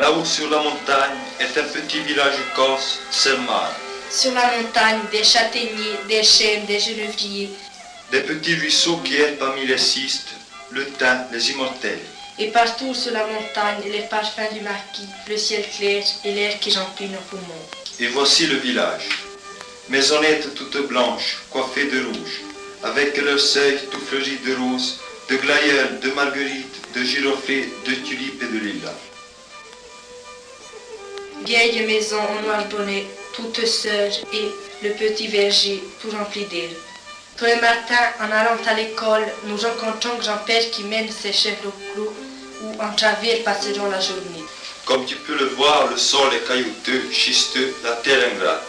Là-haut sur la montagne est un petit village corse, Sermar. Sur la montagne, des châtaigniers, des chênes, des genévriers. Des petits ruisseaux qui errent parmi les cistes, le thym, les immortels. Et partout sur la montagne, les parfums du maquis, le ciel clair et l'air qui remplit nos poumons. Et voici le village. Maisonnettes toutes blanches, coiffées de rouge, avec leurs seuils tout fleuris de roses, de glaïeuls, de marguerites, de giroflées, de tulipes et de lilas. Vieilles maisons en noir bonnet, toutes sœurs, et le petit verger tout rempli d'herbes. Tous les matins, en allant à l'école, nous rencontrons grand-père qui mène ses chèvres au clos où en travers passeront la journée. Comme tu peux le voir, le sol est caillouteux, schisteux, la terre ingrate.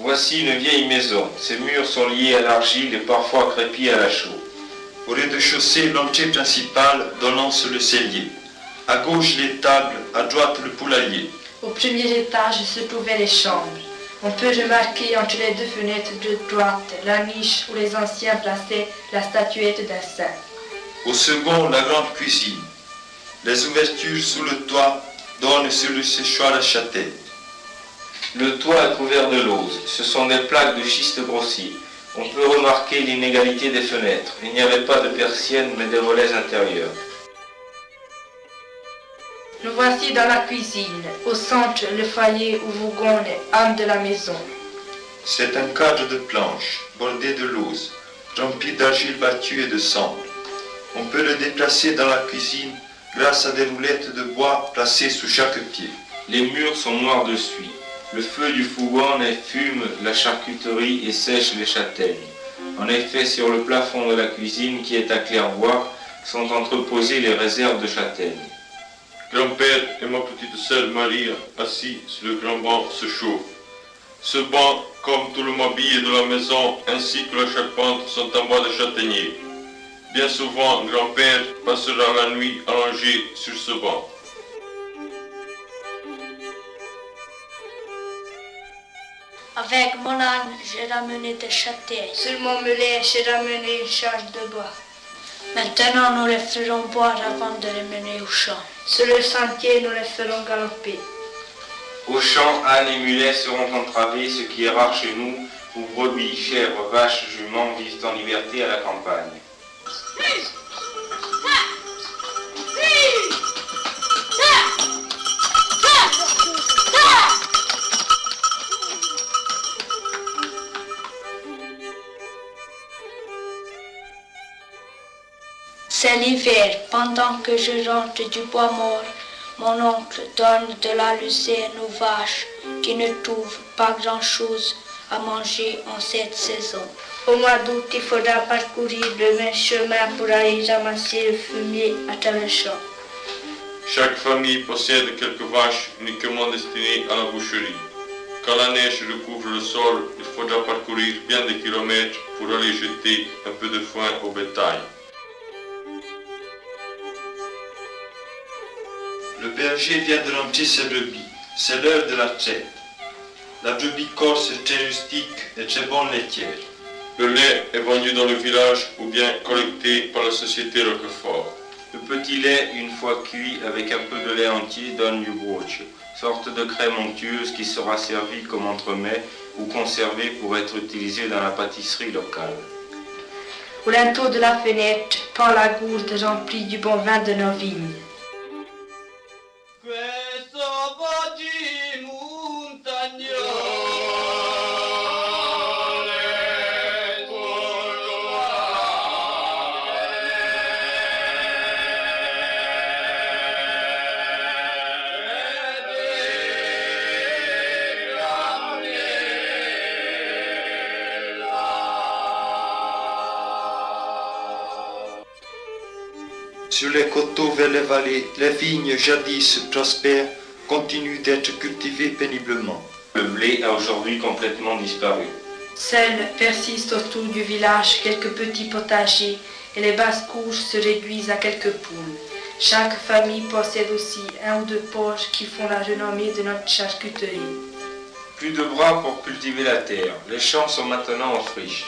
Voici une vieille maison. Ses murs sont liés à l'argile et parfois crépis à la chaux. Au rez-de-chaussée, l'entrée principale donnant sur le cellier. À gauche, les tables, à droite, le poulailler. Au premier étage se trouvaient les chambres. On peut remarquer entre les deux fenêtres de droite la niche où les anciens plaçaient la statuette d'un saint. Au second, la grande cuisine. Les ouvertures sous le toit donnent sur le séchoir à châtaigne. Le toit est couvert de lauze. Ce sont des plaques de schiste grossi. On peut remarquer l'inégalité des fenêtres. Il n'y avait pas de persiennes, mais des volets intérieurs. Nous voici dans la cuisine. Au centre, le foyer où Vougon est âme de la maison. C'est un cadre de planches, bordé de lauze, rempli d'argile battue et de cendre. On peut le déplacer dans la cuisine grâce à des roulettes de bois placées sous chaque pied. Les murs sont noirs de suie. Le feu du fourgon fume la charcuterie et sèche les châtaignes. En effet, sur le plafond de la cuisine, qui est à claire-voie, sont entreposées les réserves de châtaignes. Grand-père et ma petite sœur Marie, assis sur le grand banc, se chauffent. Ce banc, comme tout le mobilier de la maison, ainsi que la charpente, sont en bois de châtaignier. Bien souvent, grand-père passera la nuit allongé sur ce banc. Avec mon âne, j'ai ramené des châtaignes. Sur mon mulet, j'ai ramené une charge de bois. Maintenant, nous les ferons boire avant de les mener au champ. Sur le sentier, nous les ferons galoper. Au champ, ânes et mulets seront entravés, ce qui est rare chez nous, où brebis, chèvres, vaches, juments vivent en liberté à la campagne. C'est l'hiver, pendant que je rentre du bois mort, mon oncle donne de la lucerne aux vaches qui ne trouvent pas grand-chose à manger en cette saison. Au mois d'août, il faudra parcourir le même chemin pour aller ramasser le fumier à travers le champ. Chaque famille possède quelques vaches uniquement destinées à la boucherie. Quand la neige recouvre le sol, il faudra parcourir bien des kilomètres pour aller jeter un peu de foin au bétail. Le berger vient de remplir ses brebis. C'est l'heure de la traite. La brebis corse est très rustique et très bonne laitière. Le lait est vendu dans le village ou bien collecté par la société Roquefort. Le petit lait, une fois cuit avec un peu de lait entier, donne du broche, sorte de crème onctueuse qui sera servie comme entremets ou conservée pour être utilisée dans la pâtisserie locale. Au linteau de la fenêtre pend la gourde remplie du bon vin de nos vignes. Sur les coteaux vers les vallées, les vignes jadis prospères continuent d'être cultivées péniblement. Le blé a aujourd'hui complètement disparu. Seuls persistent autour du village quelques petits potagers et les basses couches se réduisent à quelques poules. Chaque famille possède aussi un ou deux poches qui font la renommée de notre charcuterie. Plus de bras pour cultiver la terre. Les champs sont maintenant en friche.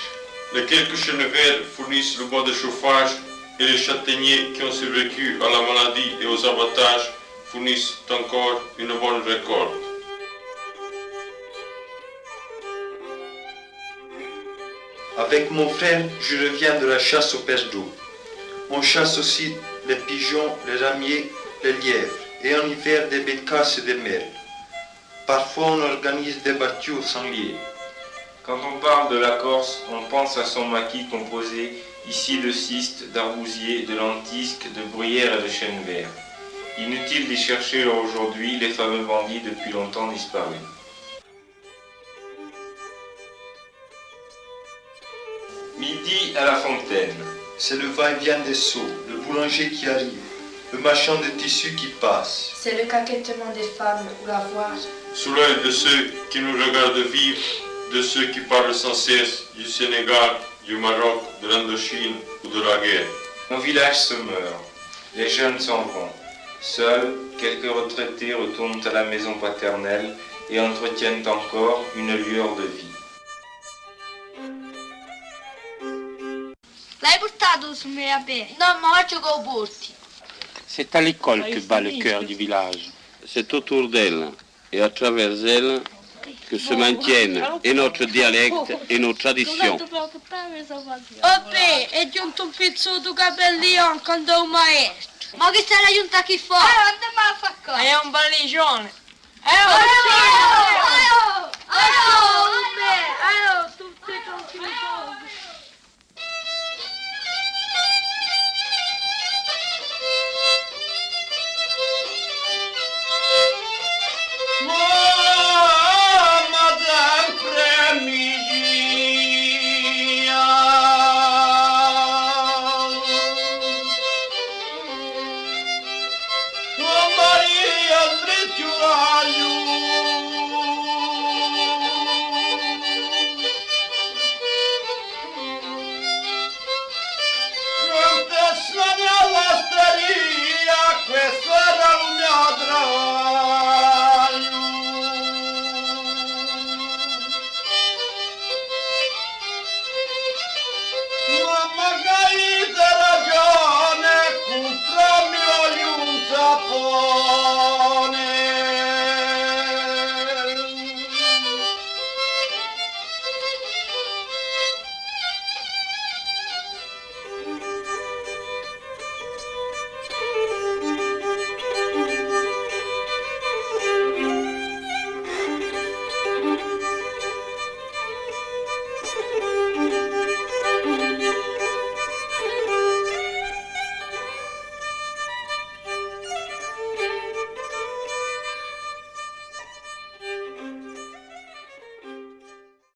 Les quelques chênes-verts fournissent le bois de chauffage et les châtaigniers qui ont survécu à la maladie et aux abattages fournissent encore une bonne récolte. Avec mon frère, je reviens de la chasse au perche d'eau. On chasse aussi les pigeons, les ramiers, les lièvres, et en hiver des bécasses et des merles. Parfois on organise des battues au sanglier. Quand on parle de la Corse, on pense à son maquis composé ici de cistes, d'arbousiers, de lentisques, de bruyères et de chênes verts. Inutile d'y chercher aujourd'hui les fameux bandits depuis longtemps disparus. Midi à la fontaine. C'est le va-et-vient des seaux, le boulanger qui arrive, le marchand de tissus qui passe. C'est le caquettement des femmes ou la voix. Sous l'œil de ceux qui nous regardent vivre, de ceux qui parlent sans cesse du Sénégal, du Maroc, de l'Indochine ou de la guerre. Nos villages se meurent, les jeunes s'en vont. Seuls, quelques retraités retournent à la maison paternelle et entretiennent encore une lueur de vie. L'hai portato su me a bere? No, ma faccio con porti. C'est à l'école que bat le cœur du village. C'est autour d'elle et à travers elle que se maintiennent et notre dialecte et nos traditions. Ope, è giunto un pizzuto capellion con un maestro. Ma che sei la giunta chi fa? Andiamo a fare cosa? È un balicione. Oh!